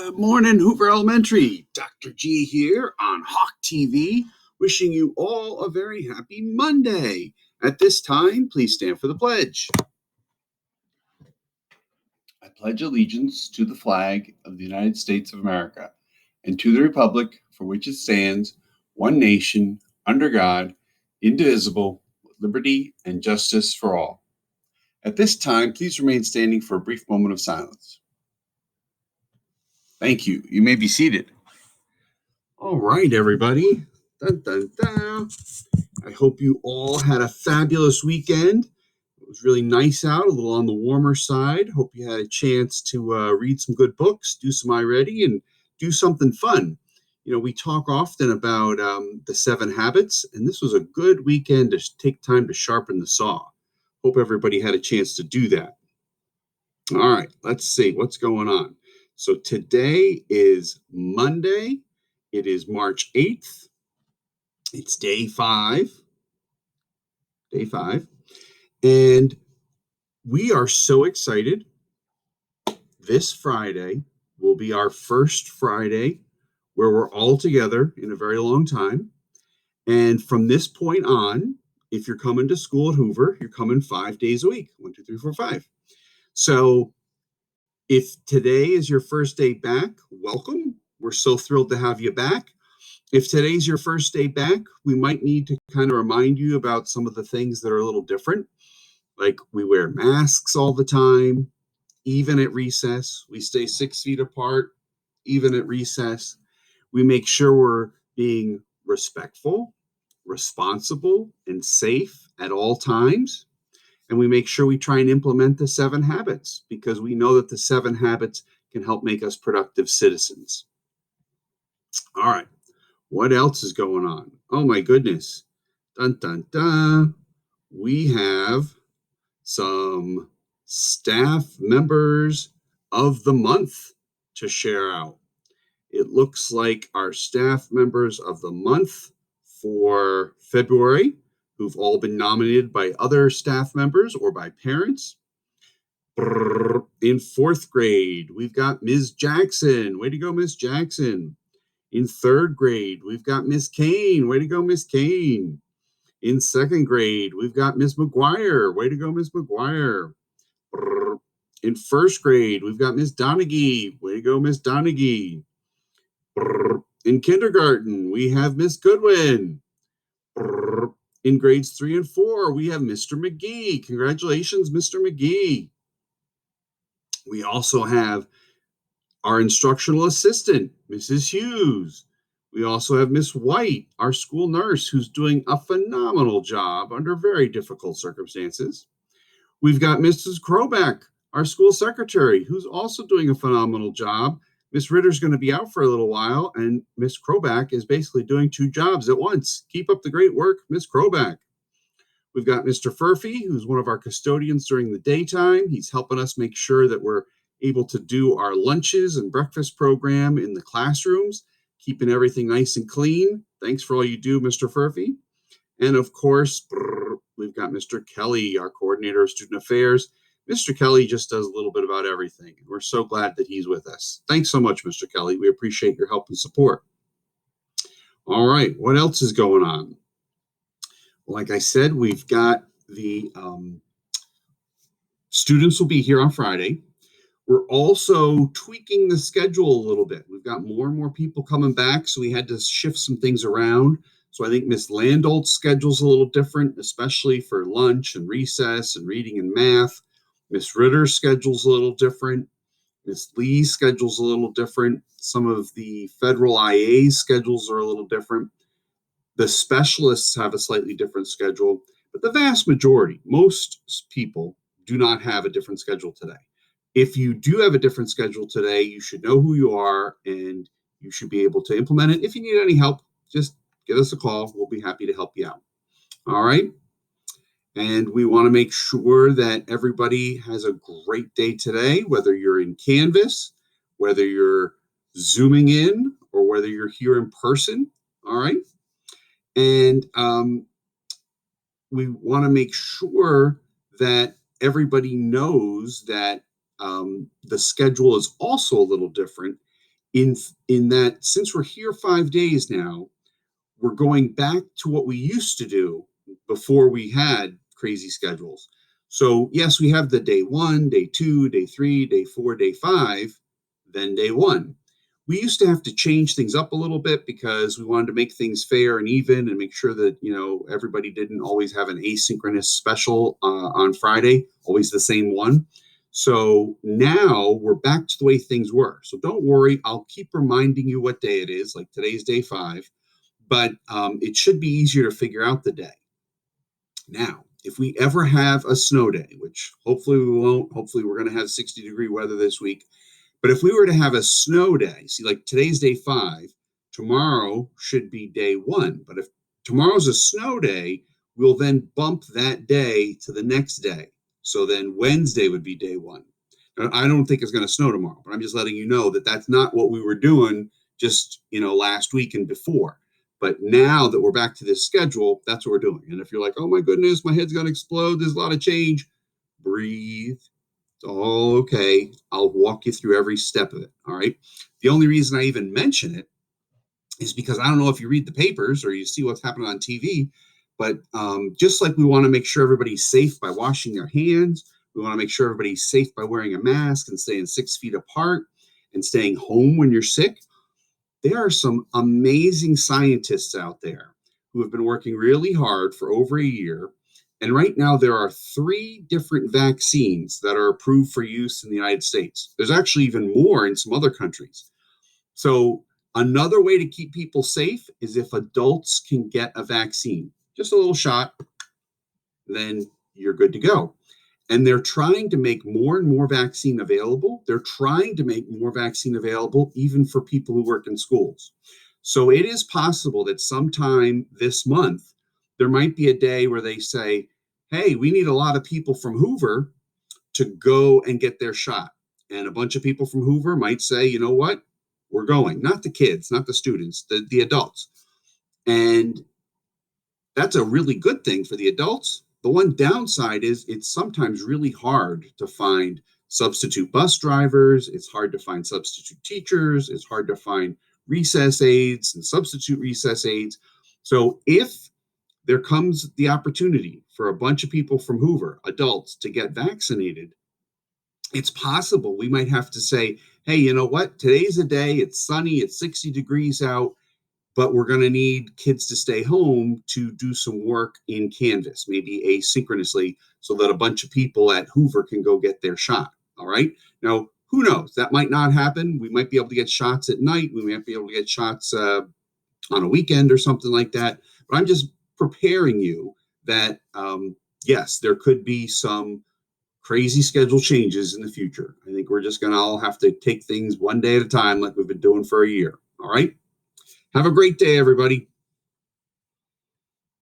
Good morning, Hoover Elementary. Dr. G here on Hawk TV, wishing you all a very happy Monday. At this time, please stand for the pledge. I pledge allegiance to the flag of the United States of America and to the republic for which it stands, one nation, under God, indivisible, with liberty and justice for all. At this time, please remain standing for a brief moment of silence. Thank you. You may be seated. All right, everybody. Dun, dun, dun. I hope you all had a fabulous weekend. It was really nice out, a little on the warmer side. Hope you had a chance to read some good books, do some iReady, and do something fun. You know, we talk often about the 7 habits, and this was a good weekend to take time to sharpen the saw. Hope everybody had a chance to do that. All right, let's see what's going on. So today is Monday. It is March 8th. It's day 5. And we are so excited. This Friday will be our first Friday where we're all together in a very long time. And from this point on, if you're coming to school at Hoover, you're coming 5 days a week. 1, 2, 3, 4, 5. So if today is your first day back, welcome. We're so thrilled to have you back. If today's your first day back, we might need to kind of remind you about some of the things that are a little different. Like we wear masks all the time, even at recess. We stay 6 feet apart, even at recess. We make sure we're being respectful, responsible, and safe at all times. And we make sure we try and implement the 7 habits because we know that the 7 habits can help make us productive citizens. All right. What else is going on? Oh my goodness. Dun, dun, dun. We have some staff members of the month to share out. It looks like our staff members of the month for February, who've all been nominated by other staff members or by parents. In 4th grade, we've got Ms. Jackson. Way to go, Ms. Jackson. In 3rd grade, we've got Miss Kane. Way to go, Miss Kane. In 2nd grade, we've got Miss McGuire. Way to go, Miss McGuire. In 1st grade, we've got Miss Donaghy. Way to go, Miss Donaghy. In kindergarten, we have Miss Goodwin. In grades 3 and 4, we have Mr. McGee. Congratulations, Mr. McGee. We also have our instructional assistant, Mrs. Hughes. We also have Miss White, our school nurse, who's doing a phenomenal job under very difficult circumstances. We've got Mrs. Kroback, our school secretary, who's also doing a phenomenal job. Miss Ritter's going to be out for a little while, and Miss Kroback is basically doing 2 jobs at once. Keep up the great work, Miss Kroback. We've got Mr. Furphy, who's one of our custodians during the daytime. He's helping us make sure that we're able to do our lunches and breakfast program in the classrooms, keeping everything nice and clean. Thanks for all you do, Mr. Furphy. And of course, we've got Mr. Kelly, our coordinator of student affairs. Mr. Kelly just does a little bit about everything. We're so glad that he's with us. Thanks so much, Mr. Kelly. We appreciate your help and support. All right, what else is going on? Like I said, we've got the students will be here on Friday. We're also tweaking the schedule a little bit. We've got more and more people coming back, so we had to shift some things around. So I think Miss Landolt's schedule's a little different, especially for lunch and recess and reading and math. Miss Ritter's schedule's a little different. Miss Lee's schedule's a little different. Some of the federal IA's schedules are a little different. The specialists have a slightly different schedule, but the vast majority, most people, do not have a different schedule today. If you do have a different schedule today, you should know who you are and you should be able to implement it. If you need any help, just give us a call. We'll be happy to help you out. All right. And we want to make sure that everybody has a great day today, whether you're in Canvas, whether you're Zooming in, or whether you're here in person. All right. And we want to make sure that everybody knows that the schedule is also a little different in that since we're here 5 days now, we're going back to what we used to do before we had crazy schedules. So yes, we have the day 1, day 2, day 3, day 4, day 5, then day 1. We used to have to change things up a little bit because we wanted to make things fair and even and make sure that, everybody didn't always have an asynchronous special on Friday, always the same one. So now we're back to the way things were. So don't worry, I'll keep reminding you what day it is. Like today's day 5, but it should be easier to figure out the day. Now, if we ever have a snow day, which hopefully we won't, hopefully we're going to have 60-degree weather this week. But if we were to have a snow day, see, like today's day 5, tomorrow should be day 1. But if tomorrow's a snow day, we'll then bump that day to the next day. So then Wednesday would be day 1. Now, I don't think it's going to snow tomorrow, but I'm just letting you know that that's not what we were doing just, last week and before. But now that we're back to this schedule, that's what we're doing. And if you're like, oh my goodness, my head's going to explode, there's a lot of change, breathe. It's all okay. I'll walk you through every step of it. All right. The only reason I even mention it is because I don't know if you read the papers or you see what's happening on TV, but just like we want to make sure everybody's safe by washing their hands, we want to make sure everybody's safe by wearing a mask and staying 6 feet apart and staying home when you're sick. There are some amazing scientists out there who have been working really hard for over a year. And right now, there are 3 different vaccines that are approved for use in the United States. There's actually even more in some other countries. So another way to keep people safe is if adults can get a vaccine, just a little shot, then you're good to go. And they're trying to make more and more vaccine available. They're trying to make more vaccine available even for people who work in schools. So it is possible that sometime this month, there might be a day where they say, hey, we need a lot of people from Hoover to go and get their shot. And a bunch of people from Hoover might say, you know what? We're going. Not the kids, not the students, the adults. And that's a really good thing for the adults. The one downside is it's sometimes really hard to find substitute bus drivers. It's hard to find substitute teachers. It's hard to find recess aides and substitute recess aides. So if there comes the opportunity for a bunch of people from Hoover, adults, to get vaccinated, it's possible we might have to say, hey, you know what? Today's a day. It's sunny. It's 60 degrees out. But we're going to need kids to stay home to do some work in Canvas, maybe asynchronously, so that a bunch of people at Hoover can go get their shot. All right. Now, who knows? That might not happen. We might be able to get shots at night. We might be able to get shots on a weekend or something like that. But I'm just preparing you that, yes, there could be some crazy schedule changes in the future. I think we're just going to all have to take things one day at a time like we've been doing for a year. All right. Have a great day, everybody.